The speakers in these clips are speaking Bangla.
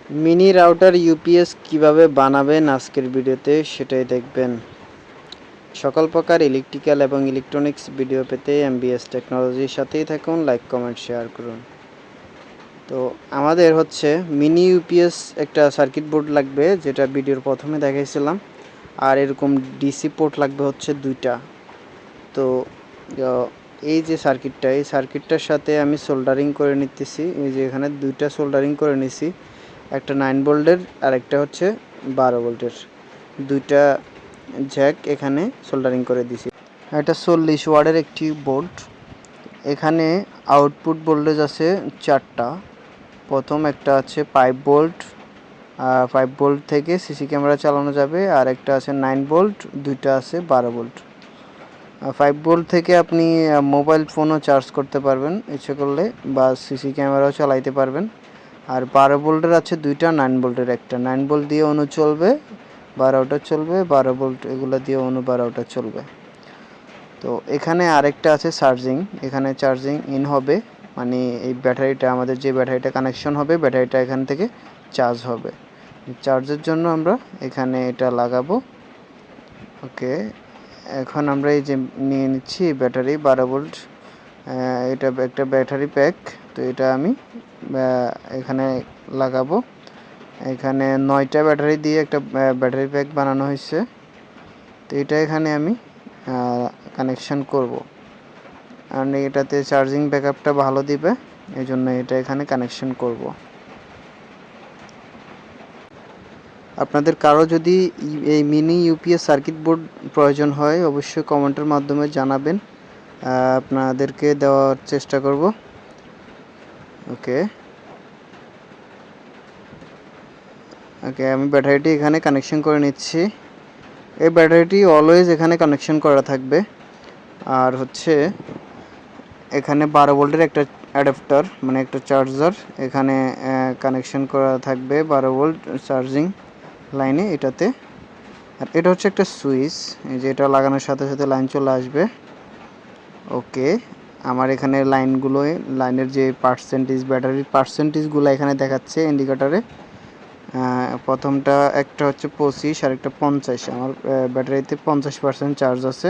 মিনি রাউটার ইউপিএস কিভাবে বানাবেন আজকের ভিডিওতে সেটাই দেখবেন। সকল প্রকার ইলেকট্রিক্যাল এবং ইলেকট্রনিক্স ভিডিও পেতে এমবিএস টেকনোলজির সাথেই থাকুন, লাইক কমেন্ট শেয়ার করুন। তো আমাদের হচ্ছে মিনি ইউপিএস একটা সার্কিট বোর্ড লাগবে, যেটা ভিডিওর প্রথমে দেখাইছিলাম। আর এরকম ডিসি পোর্ট লাগবে হচ্ছে 2টা। তো এই যে এই সার্কিটটার সাথে আমি সোল্ডারিং করে নিতেছি। এই যে এখানে 2টা সোল্ডারিং করে নিছি, একটা 9 ভোল্টের আর একটা হচ্ছে 12 ভোল্টের। 2টা জ্যাক এখানে সোল্ডারিং করে দিছি। এটা 40 ওয়াটের একটি বোর্ড। এখানে আউটপুট ভোল্টেজ আছে 4টা। প্রথম একটা আছে 5 ভোল্ট, 5 ভোল্ট থেকে সিসি ক্যামেরা চালানো যাবে। আর একটা আছে 9 ভোল্ট, 2টা আছে 12 ভোল্ট। 5 ভোল্ট থেকে আপনি মোবাইল ফোনও চার্জ করতে পারবেন ইচ্ছে করলে, বা সিসি ক্যামেরাও চালাইতে পারবেন। আর 12 ভোল্টের আছে 2টা, 9 ভোল্টের একটা। 9 ভোল্ট দিয়ে অনু চলবে, 12টা চলবে, 12 ভোল্ট এগুলো দিয়ে অনু 12টা চলবে। তো এখানে আরেকটা আছে চার্জিং, এখানে চার্জিং ইন হবে, মানে এই ব্যাটারিটা, আমাদের যে ব্যাটারিটা কানেকশন হবে, ব্যাটারিটা এখান থেকে চার্জ হবে। চার্জের জন্য আমরা এখানে এটা লাগাবো। ওকে, এখন আমরা এই যে নিয়ে নিচ্ছি ব্যাটারি 12 ভোল্ট, এটা একটা ব্যাটারি প্যাক। তো এটা আমি এখানে লাগাবো। এখানে 9টা ব্যাটারি দিয়ে একটা ব্যাটারি প্যাক বানানো হয়েছে। তো এটা এখানে আমি কানেকশন করব, কারণ এটাতে চার্জিং ব্যাকআপটা ভালো দিবে, এই জন্য এটা এখানে কানেকশন করব। আপনাদের কারো যদি এই মিনি ইউপিএস সার্কিট বোর্ড প্রয়োজন হয়, অবশ্যই কমেন্টের মাধ্যমে জানাবেন, আপনাদেরকে দেওয়ার চেষ্টা করব। ওকে, আমি ব্যাটারিটি এখানে কানেকশন করে নিচ্ছি। এই ব্যাটারিটি অলওয়েজ এখানে কানেকশন করা থাকবে। আর হচ্ছে এখানে 12 ভোল্টের একটা অ্যাডাপ্টার, মানে একটা চার্জার এখানে কানেকশন করা থাকবে 12 ভোল্ট চার্জিং লাইনে এটাতে। আর এটা হচ্ছে একটা সুইচ, এই যে এটা লাগানোর সাথে সাথে লাইন চলে আসবে। ওকে, আমার এখানে লাইনের যে পার্সেন্টেজ, ব্যাটারির পার্সেন্টেজগুলো এখানে দেখাচ্ছে ইন্ডিকেটারে। প্রথমটা একটা হচ্ছে 25 আর একটা 50। আমার ব্যাটারিতে 50% চার্জ আছে,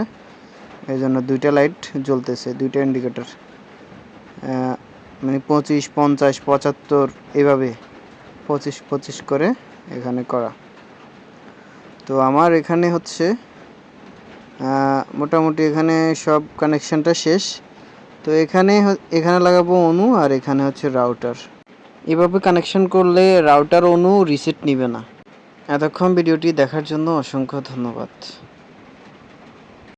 এই জন্য 2টা লাইট জ্বলতেছে, 2টা ইন্ডিকেটর, মানে 25, 50, 75 এভাবে 25 করে এখানে করা। তো আমার এখানে হচ্ছে মোটামুটি এখানে সব কানেকশানটা শেষ। তো এখানে লাগাবো অনু, আর এখানে হচ্ছে রাউটার। এভাবে কানেকশন করলে রাউটার অনু রিসেট নিবে না। এতক্ষণ ভিডিওটি দেখার জন্য অসংখ্য ধন্যবাদ।